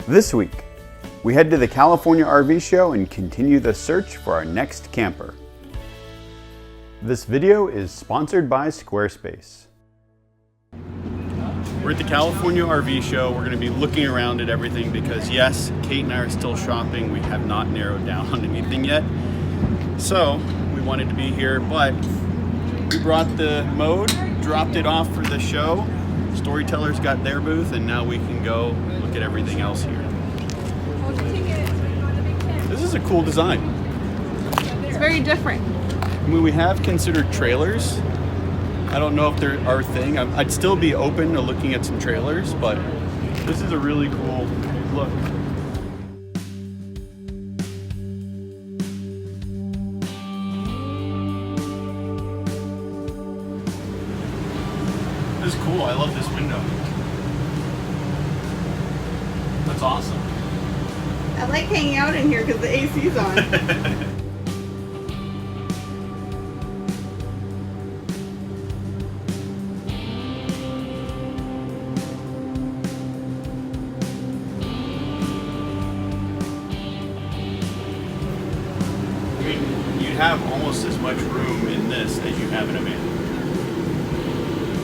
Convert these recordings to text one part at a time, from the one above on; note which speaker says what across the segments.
Speaker 1: This week, we head to the California RV show and continue the search for our next camper. This video is sponsored by Squarespace. We're at the California RV show. We're going to be looking around at everything because yes, Kate and I are still shopping. We have not narrowed down on anything yet. So we wanted to be here, but we brought the mode, dropped it off for the show. Storytellers got their booth, and now we can go look at everything else here. This is a cool design.
Speaker 2: It's very different.
Speaker 1: I mean, we have considered trailers. I don't know if they're our thing. I'd still be open to looking at some trailers, but this is a really cool look. This is cool. I love this window. That's awesome.
Speaker 2: I like hanging out in here because the AC's on.
Speaker 1: I mean, you have almost as much room in this as you have in a van.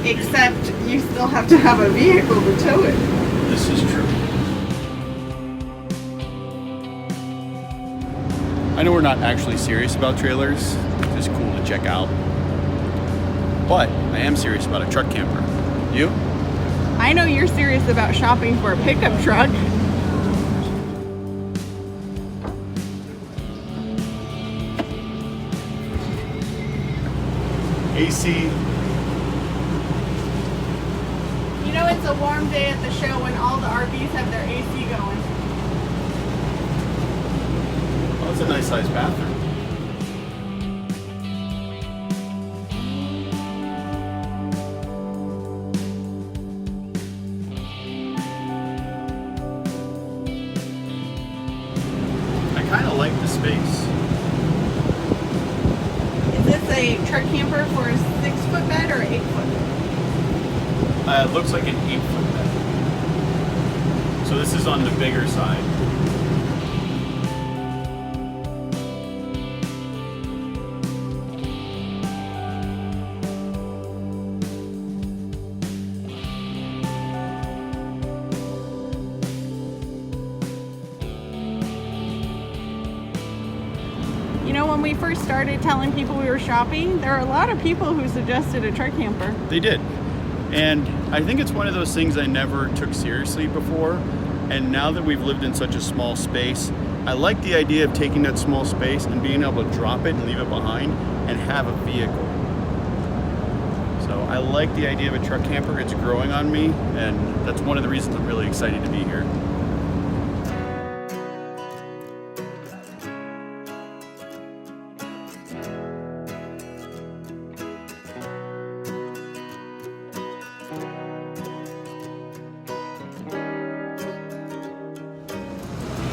Speaker 2: Except you still have to have a vehicle to tow it.
Speaker 1: This is true. I know we're not actually serious about trailers. It's just cool to check out. But I am serious about a truck camper. You?
Speaker 2: I know you're serious about shopping for a pickup truck.
Speaker 1: AC.
Speaker 2: You know it's a warm day at the show when all the RVs have their AC going.
Speaker 1: Oh, that's a nice sized bathroom. I kind of like the space.
Speaker 2: Is this a truck camper for a 6-foot bed or an 8-foot?
Speaker 1: It looks like an 8-foot bed. So this is on the bigger side.
Speaker 2: You know, when we first started telling people we were shopping, there are a lot of people who suggested a truck camper.
Speaker 1: They did. And I think it's one of those things I never took seriously before. And now that we've lived in such a small space, I like the idea of taking that small space and being able to drop it and leave it behind and have a vehicle. So I like the idea of a truck camper. It's growing on me, and that's one of the reasons I'm really excited to be here.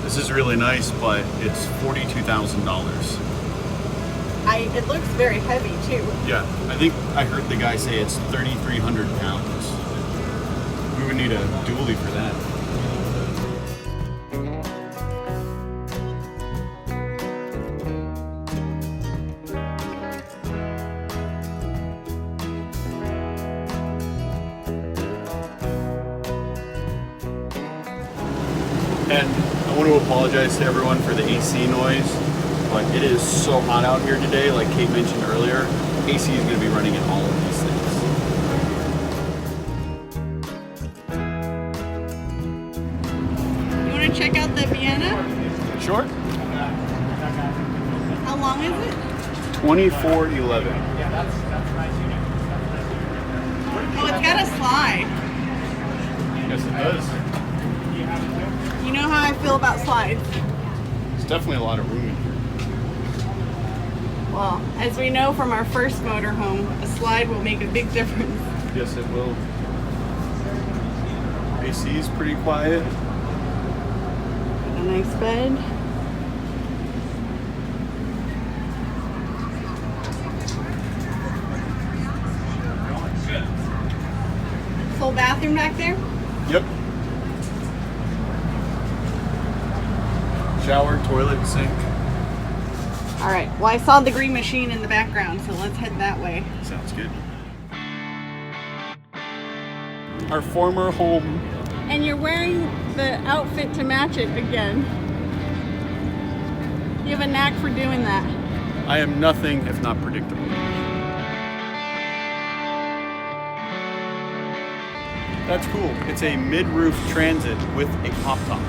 Speaker 1: This is really nice, but it's $42,000.
Speaker 2: It looks very heavy too.
Speaker 1: Yeah, I think I heard the guy say it's 3,300 pounds. We would need a dually for that. And I want to apologize to everyone for the AC noise, but it is so hot out here today, like Kate mentioned earlier. AC is going to be running in all of these things.
Speaker 2: You want to check out the Vienna?
Speaker 1: Sure.
Speaker 2: How long is it?
Speaker 1: 2411.
Speaker 2: Oh, it's got a slide.
Speaker 1: Yes, it does.
Speaker 2: You know how I feel about slides.
Speaker 1: There's definitely a lot of room in here.
Speaker 2: Well, as we know from our first motorhome, a slide will make a big difference.
Speaker 1: Yes, it will. AC is pretty quiet.
Speaker 2: A nice bed. Full bathroom back there?
Speaker 1: Yep. shower, toilet, sink.
Speaker 2: All right, well, I saw the green machine in the background, so let's head that way.
Speaker 1: Sounds good. Our former home.
Speaker 2: And you're wearing the outfit to match it again. You have a knack for doing that.
Speaker 1: I am nothing if not predictable. That's cool. It's a mid-roof transit with a pop top.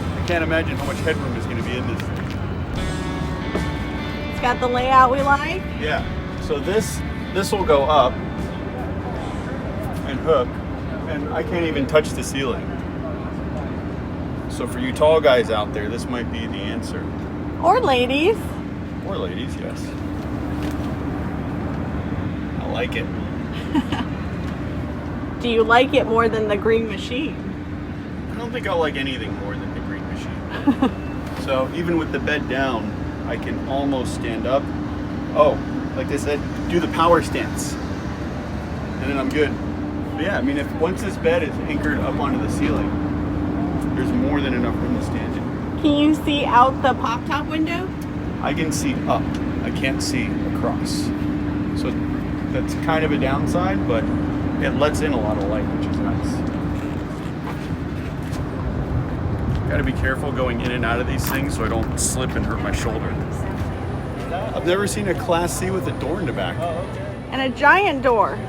Speaker 1: I can't imagine how much headroom is going to be in this thing.
Speaker 2: It's got the layout we like.
Speaker 1: Yeah. So this will go up and hook, and I can't even touch the ceiling. So for you tall guys out there, this might be the answer.
Speaker 2: Or ladies.
Speaker 1: Or ladies, yes. I like it.
Speaker 2: Do you like it more than the green machine?
Speaker 1: I don't think I'll like anything more than the green machine. So even with the bed down, I can almost stand up. Oh, like they said, do the power stance. And then I'm good. But yeah, I mean, once this bed is anchored up onto the ceiling, there's more than enough room to stand in.
Speaker 2: Can you see out the pop-top window?
Speaker 1: I can see up. I can't see across. So that's kind of a downside, but it lets in a lot of light, which is nice. Got to be careful going in and out of these things so I don't slip and hurt my shoulder. I've never seen a Class C with a door in the back.
Speaker 2: And a giant door.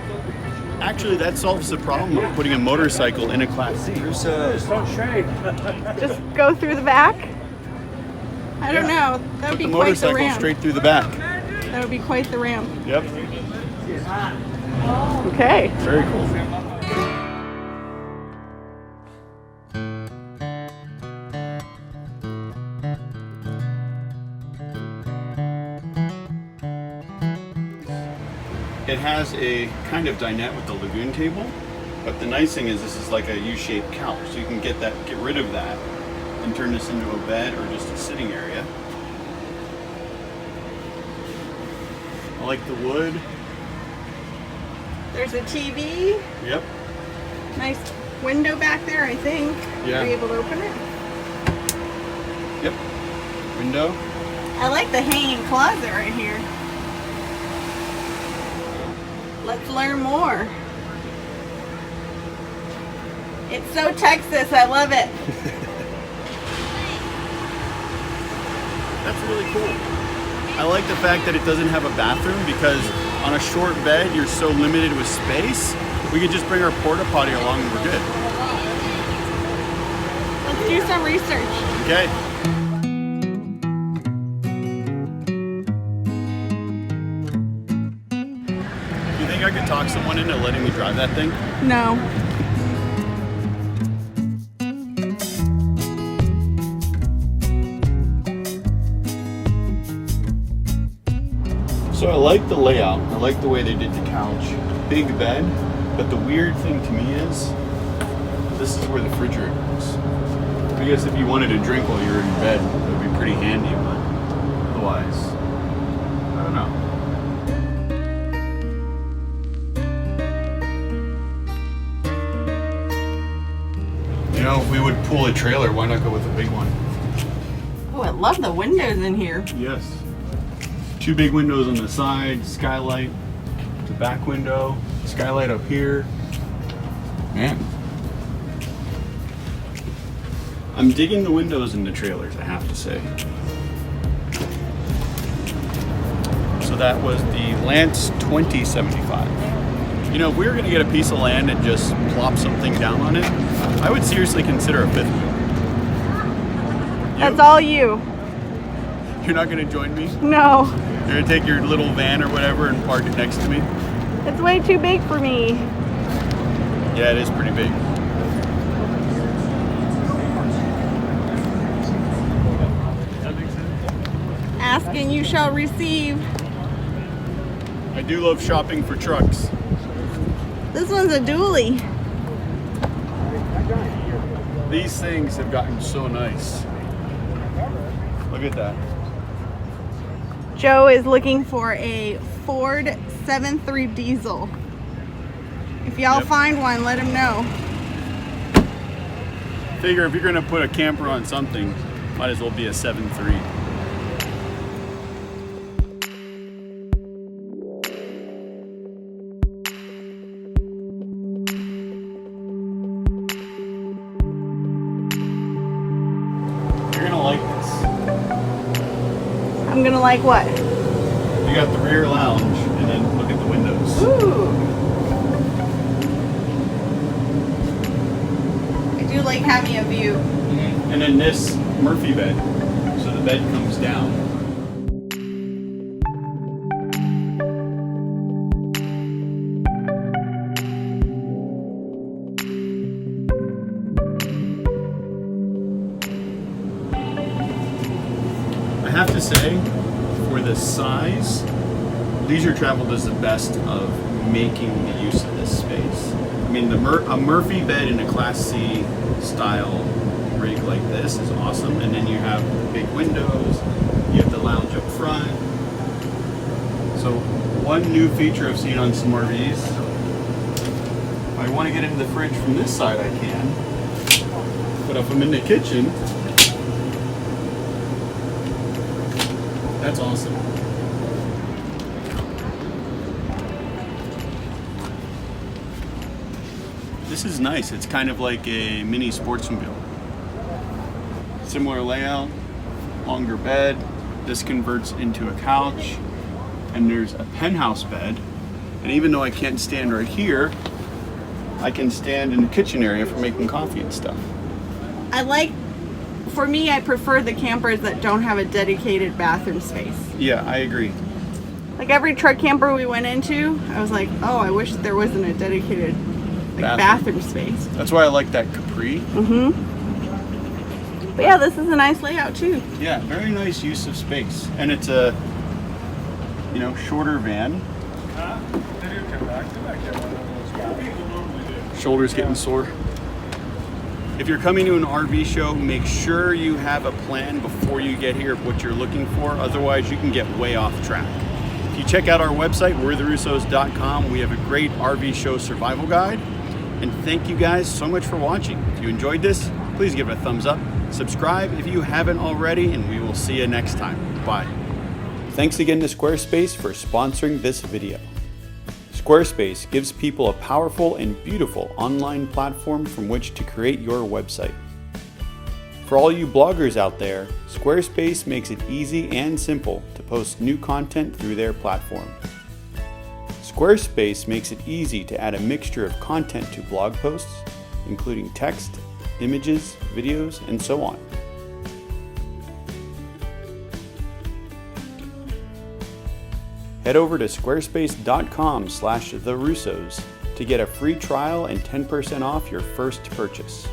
Speaker 1: Actually, that solves the problem of putting a motorcycle in a Class C.
Speaker 2: Just go through the back? I don't know. That would be
Speaker 1: Put the
Speaker 2: quite the
Speaker 1: motorcycle
Speaker 2: ramp.
Speaker 1: straight through the back.
Speaker 2: That would be quite the ramp.
Speaker 1: Yep.
Speaker 2: Okay.
Speaker 1: Very cool. It has a kind of dinette with the lagoon table, but the nice thing is this is like a U-shaped couch, so you can get rid of that and turn this into a bed or just a sitting area. I like the wood.
Speaker 2: There's a TV.
Speaker 1: Yep.
Speaker 2: Nice window back there, I think.
Speaker 1: Yeah.
Speaker 2: Are you able to open it?
Speaker 1: Yep. Window.
Speaker 2: I like the hanging closet right here. Let's learn more. It's so Texas, I love it.
Speaker 1: That's really cool. I like the fact that it doesn't have a bathroom because on a short bed, you're so limited with space. We could just bring our porta potty along and we're good.
Speaker 2: Let's do some research.
Speaker 1: Okay. You think I could talk someone into letting me drive that thing?
Speaker 2: No.
Speaker 1: So I like the layout. I like the way they did the couch. Big bed. But the weird thing to me is, this is where the refrigerator is. I guess if you wanted to drink while you're in bed, that would be pretty handy, but otherwise, I don't know. You know, if we would pull a trailer, why not go with a big one?
Speaker 2: Oh, I love the windows in here.
Speaker 1: Yes. 2 big windows on the side, skylight, the back window, skylight up here. Man. I'm digging the windows in the trailers, I have to say. So that was the Lance 2075. You know, if we were gonna get a piece of land and just plop something down on it, I would seriously consider a 5th wheel.
Speaker 2: That's all you.
Speaker 1: You're not gonna join me?
Speaker 2: No.
Speaker 1: You're gonna take your little van or whatever and park it next to me?
Speaker 2: It's way too big for me.
Speaker 1: Yeah, it is pretty big.
Speaker 2: Ask and you shall receive.
Speaker 1: I do love shopping for trucks.
Speaker 2: This one's a dually.
Speaker 1: These things have gotten so nice. Look at that.
Speaker 2: Joe is looking for a Ford 7.3 diesel. If y'all find one, let him know.
Speaker 1: Figure if you're gonna put a camper on something, might as well be a 7.3. You're gonna like this.
Speaker 2: I'm gonna like what?
Speaker 1: You got the rear lounge, and then look at the windows.
Speaker 2: Ooh. I do like having a view.
Speaker 1: And then this Murphy bed, so the bed comes down. I have to say, for the size, Leisure Travel does the best of making the use of this space. I mean, a Murphy bed in a Class C style rig like this is awesome, and then you have big windows, you have the lounge up front. So one new feature I've seen on some RVs, if I want to get into the fridge from this side I can, but if I'm in the kitchen, that's awesome. This is nice. It's kind of like a mini sportsmobile. Similar layout, longer bed. This converts into a couch, and there's a penthouse bed. And even though I can't stand right here, I can stand in the kitchen area for making coffee and stuff.
Speaker 2: For me, I prefer the campers that don't have a dedicated bathroom space.
Speaker 1: Yeah, I agree.
Speaker 2: Like every truck camper we went into, I was like, oh, I wish there wasn't a dedicated bathroom space.
Speaker 1: That's why I like that Capri.
Speaker 2: But yeah, this is a nice layout too.
Speaker 1: Yeah, very nice use of space. And it's a, shorter van. Shoulders getting sore. If you're coming to an RV show, make sure you have a plan before you get here of what you're looking for. Otherwise, you can get way off track. If you check out our website, we'retherussos.com, we have a great RV show survival guide. And thank you guys so much for watching. If you enjoyed this, please give it a thumbs up. Subscribe if you haven't already, and we will see you next time. Bye. Thanks again to Squarespace for sponsoring this video. Squarespace gives people a powerful and beautiful online platform from which to create your website. For all you bloggers out there, Squarespace makes it easy and simple to post new content through their platform. Squarespace makes it easy to add a mixture of content to blog posts, including text, images, videos, and so on. Head over to squarespace.com/therussos to get a free trial and 10% off your first purchase.